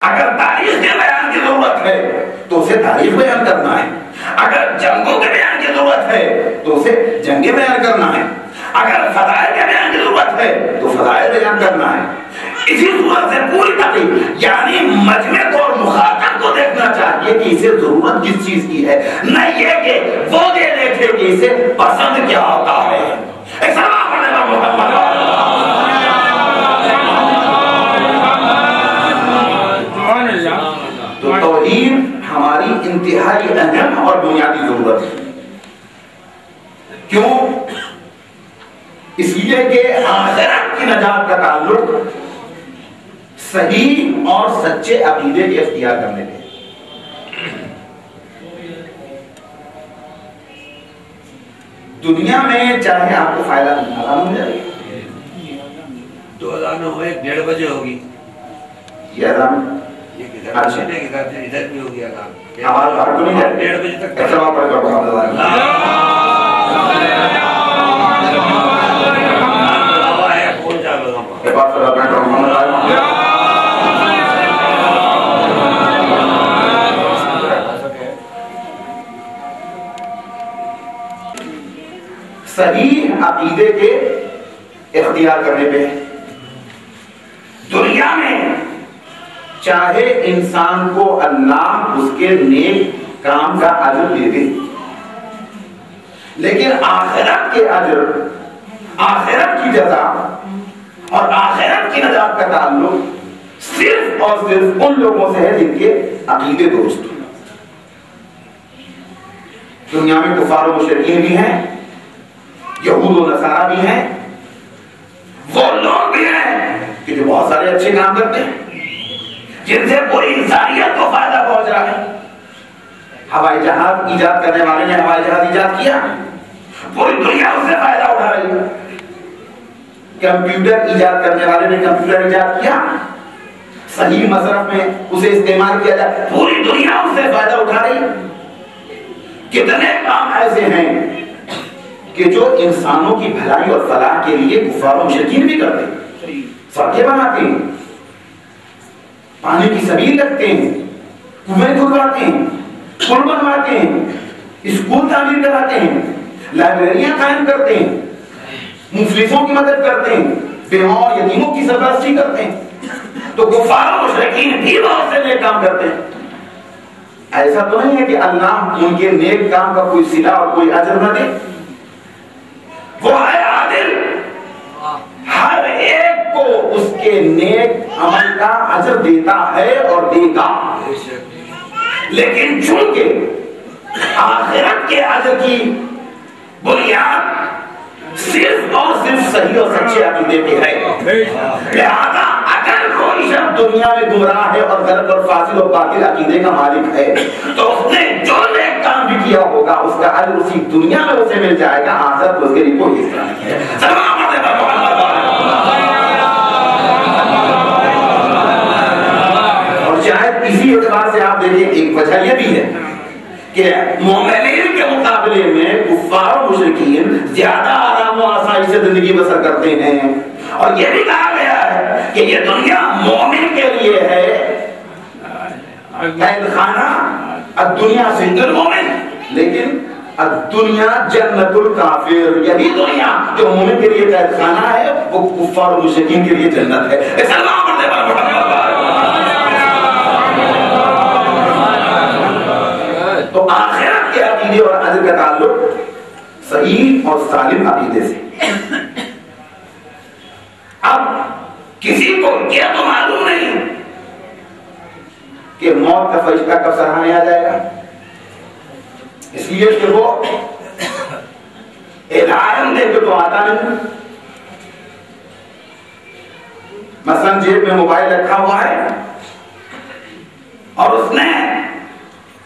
اگر تاریخ کے بیان کی ضرورت ہے تو اسے تاریخ بیان کرنا ہے، اگر جنگوں کے بیان کی ضرورت ہے تو اسے جنگیں بیان کرنا ہے، اگر فضائل کے بیان کی ضرورت ہے تو فضائل بیان کرنا ہے۔ اسی صورت سے پوری تقریب یعنی مجمع کو اور مخاطب کو دیکھنا چاہیے کہ اسے ضرورت کس چیز کی ہے، نہ یہ کہ وہ یہ دیکھے کہ اسے پسند کیا ہوتا ہے۔ ایک سلام پڑھنے کا محمد تو توحید ہماری انتہائی اہم اور بنیادی ضرورت ہے۔ کیوں؟ اس لیے کہ آخرت کی نجات کا تعلق صحیح اور سچے عقیدے کے اختیار کرنے پہ۔ دنیا میں چاہے آپ کو فائدہ مل جائے، 2000 میں ہوئے 1:30 بجے ہوگی یہ اذان اچھا ادھر بھی ہو گیا تھا آواز باہر تو نہیں جائے 1:30 بجے تک صحیح عقیدے کے اختیار کرنے پہ۔ دنیا میں چاہے انسان کو اللہ اس کے نیک کام کا اجر دے دے، لیکن آخرت کے اجر، آخرت کی جزا اور آخرت کی نجات کا تعلق صرف اور صرف ان لوگوں سے ہے جن کے عقیدے درست ہیں۔ دنیا میں کفار و مشرکین بھی ہیں، یہود و نصارہ بھی ہیں، وہ لوگ بھی ہیں کہ جو بہت سارے اچھے کام کرتے ہیں جن سے پوری انسانیت کو فائدہ پہنچ رہا ہے۔ ہوائی جہاز ایجاد کرنے والے نے ہوائی جہاز ایجاد کیا، پوری دنیا اس سے فائدہ اٹھا رہی ہے۔ کمپیوٹر ایجاد کرنے والے نے کمپیوٹر ایجاد کیا، صحیح مصرف میں اسے استعمال کیا جائے، پوری دنیا اس سے فائدہ اٹھا رہی ہے۔ کتنے کام ایسے ہیں کہ جو انسانوں کی بھلائی اور فلاح کے لیے کفار و مشرکین بھی کرتے ہیں، سڑکیں بناتے ہیں، پانی کی سبیل رکھتے ہیں، کنویں کھدواتے ہیں، پل بنواتے ہیں، اسکول تعمیر کراتے ہیں، لائبریریاں قائم کرتے ہیں، مفلسوں کی مدد کرتے ہیں، بیواؤں اور یتیموں کی سرپرستی کرتے ہیں۔ تو کفار و مشرکین بھی بہت سے نیک کام کرتے ہیں۔ ایسا تو نہیں ہے کہ اللہ ان کے نیک کام کا کوئی صلہ اور کوئی اجر نہ دے، وہ ہے عادل، ہر ایک کو اس کے نیک عمل کا اجر دیتا ہے اور دے گا۔ لیکن چونکہ آخرت کے اجر کی بنیاد صرف اور صرف صحیح اور سچے عقیدے پہ ہے، لہذا اگر کوئی شخص دنیا میں گمراہ ہے اور غلط اور فاسد اور باطل عقیدے کا مالک ہے تو اس نے جو نیک کام بھی کیا ہوگا اس کا اجر اسی دنیا میں اسے مل جائے گا، آخرت میں اس کے لیے کوئی حصہ نہیں ہے۔ اور شاید اسی اعتبار سے آپ دیکھیں ایک وجہ یہ بھی ہے کہ مومنین کے مقابلے میں کفار و مشرکین زیادہ آرام و آسائش سے زندگی بسر کرتے ہیں، اور یہ بھی کہا گیا ہے کہ یہ دنیا مومن کے لیے ہے قید خانہ، الدنیا سجن المومن، لیکن الدنیا جنت الکافر، یہی دنیا جو مومن کے لیے قید خانہ ہے وہ کفار و مشرکین کے لیے جنت ہے۔ تو آخرت کے عقیدے اور اجر کا تعلق صحیح اور سالم عقیدے سے۔ اب کسی کو یہ تو معلوم نہیں کہ موت کا فرشتہ کب سراہنے آ جائے گا، اس لیے کہ وہ اعلان دے کے تو آتا نہیں۔ مثلا جیب میں موبائل رکھا ہوا ہے اور اس نے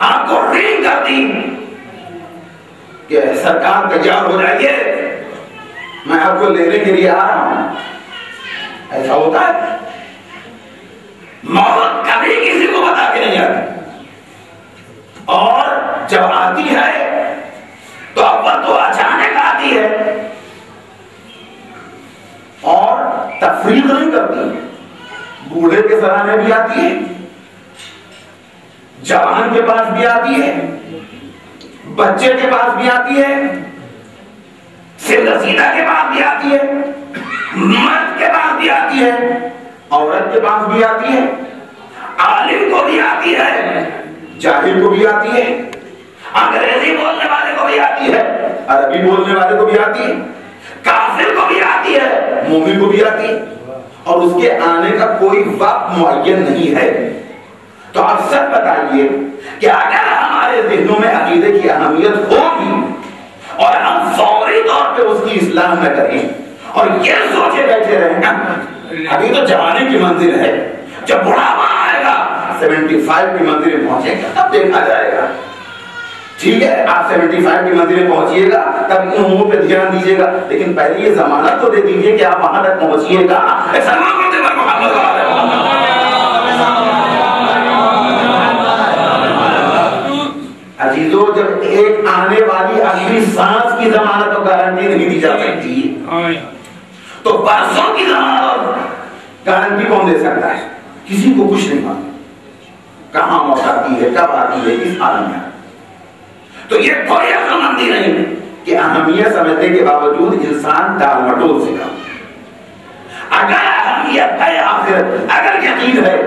آپ کو رنگ کر دی کہ سرکار تیار ہو جائیے، میں آپ کو لینے کے لیے آ رہا ہوں، ایسا ہوتا ہے؟ موت کبھی کسی کو بتا کے نہیں آتی، اور جب آتی ہے تو اول تو اچانک آتی ہے اور تفریق نہیں کرتی، بوڑھے کے سرانے بھی آتی ہے، جوان کے پاس بھی آتی ہے، بچے کے پاس بھی آتی ہے، سر رسیدہ کے پاس بھی آتی ہے، مرد کے پاس بھی آتی ہے، عورت کے پاس بھی آتی ہے، عالم کو بھی آتی ہے، جاہل کو بھی آتی ہے، انگریزی بولنے والے کو بھی آتی ہے، عربی بولنے والے کو بھی آتی ہے، کافر کو بھی آتی ہے، مومن کو بھی آتی ہے، اور اس کے آنے کا کوئی وقت معین نہیں ہے۔ تو آپ سب بتائیے کہ اگر ہمارے ذہنوں میں عقیدے کی اہمیت ہوگی اور ہم فوری طور پہ اس کی اصلاح نہ کریں اور یہ سوچے بیٹھے رہیں نا ابھی تو جوانے کی منزل ہے، جب بڑھاپا آئے گا 75 کی منزل پہنچے گا تب دیکھا جائے گا، ٹھیک ہے آپ 75 کی منزل پہنچیے گا تب ان امور پہ دھیان دیجیے گا، لیکن پہلے یہ ضمانت تو دے دیجیے کہ آپ وہاں تک پہنچیے گا۔ عزیزو جب ایک آنے والی اگلی سانس کی ضمانت اور گارنٹی نہیں دی جا سکتی تو برسوں کی ضمانت اور گارنٹی کون دے سکتا ہے؟ کسی کو کچھ نہیں معلوم کہاں موت آتی ہے، کب آتی ہے، کس عالم میں۔ تو یہ کوئی عقل مندی نہیں کہ اہمیت سمجھنے کے باوجود انسان ٹال مٹول سے کام۔ اگر اہمیت ہے آخرت، اگر یقین ہے،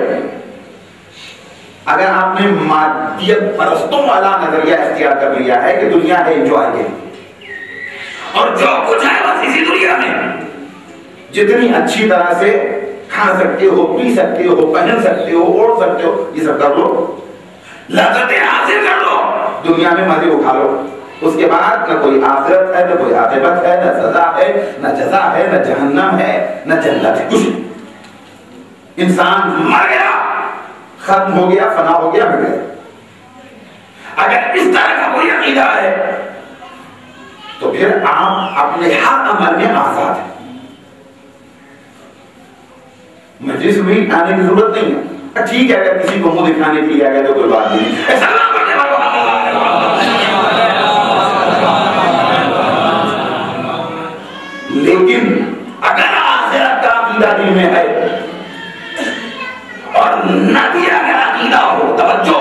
اگر آپ نے مادیت پرستوں والا نظریہ اختیار کر لیا ہے کہ دنیا ہے انجوائے کے اور جو کچھ ہے بس اسی دنیا میں، جتنی اچھی طرح سے کھا سکتے ہو، پی سکتے ہو، پہن سکتے ہو، اوڑھ سکتے ہو، یہ سب کر لو، لذتیں حاصل کر لو، دنیا میں مزے اٹھا لو، اس کے بعد نہ کوئی آخرت ہے، نہ کوئی عاقبت ہے، نہ سزا ہے، نہ جزا ہے، نہ جہنم ہے، نہ جنت ہے، کچھ نہیں۔ انسان مر گیا، ختم ہو گیا، فنا ہو گیا، مر گیا۔ اگر اس طرح کا کوئی عقیدہ ہے تو پھر آپ اپنے ہر عمل میں آزاد ہیں، مجلس میں آنے کی ضرورت نہیں ہے، ٹھیک ہے اگر کسی کو منہ دکھانے کے لیے آ گیا تو کوئی بات نہیں، لیکن اگر آخرت کا عقیدہ دل میں ہے اور نہ بھی اگر عقیدہ ہو، توجہ،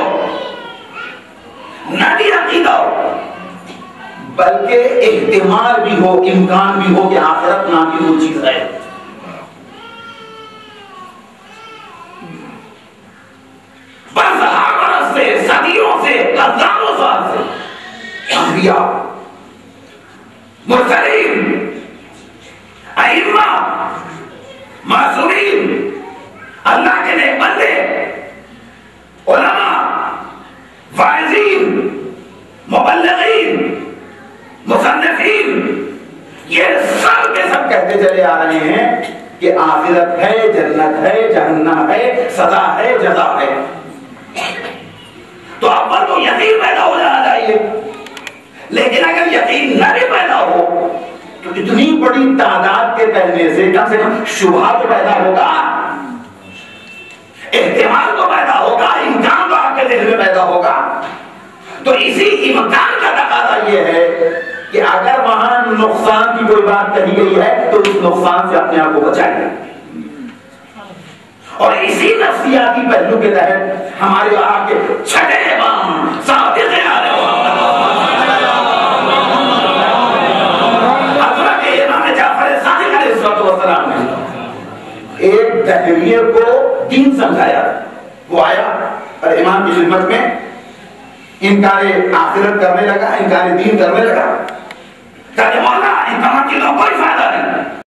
نہ بھی عقیدہ ہو بلکہ احتمال بھی ہو، امکان بھی ہو کہ آخرت نام کی وہ چیز ہے، بس ہزاروں سے، صدیوں سے، ہزاروں سال سے انبیاء، مرسلین، ائمہ، معصومین، اللہ کے نیک بندے، علماء، واعظین، مبلغین، مصنفین، یہ سب کے سب کہتے چلے آ رہے ہیں کہ آخرت ہے، جنت ہے، جہنم ہے، سزا ہے، جزا ہے۔ تو اب پر تو یقین پیدا ہو جانا چاہیے، لیکن اگر یقین نہ بھی پیدا ہو تو اتنی بڑی تعداد کے کہنے سے کم شبہ تو پیدا ہوگا، احتمال تو پیدا ہوگا، امکان تو آپ کے ذہن میں پیدا ہوگا۔ تو اسی امکان کا تقاضا یہ ہے کہ اگر وہاں نقصان کی کوئی بات کہی گئی ہے تو اس نقصان سے اپنے آپ کو بچائیے، اور اسی نفسیاتی پہلو کے تحت ہمارے آپ کے چھٹے امام صادق علیہ حضرت امام جعفر صادق علیہ السلام نے ایک دہریے کو دین سمجھایا، وہ آیا اور امام کی خدمت میں انکار آخرت کرنے لگا، انکار دین کرنے لگا، کہ مولا ان تمام چیزوں کوئی فائدہ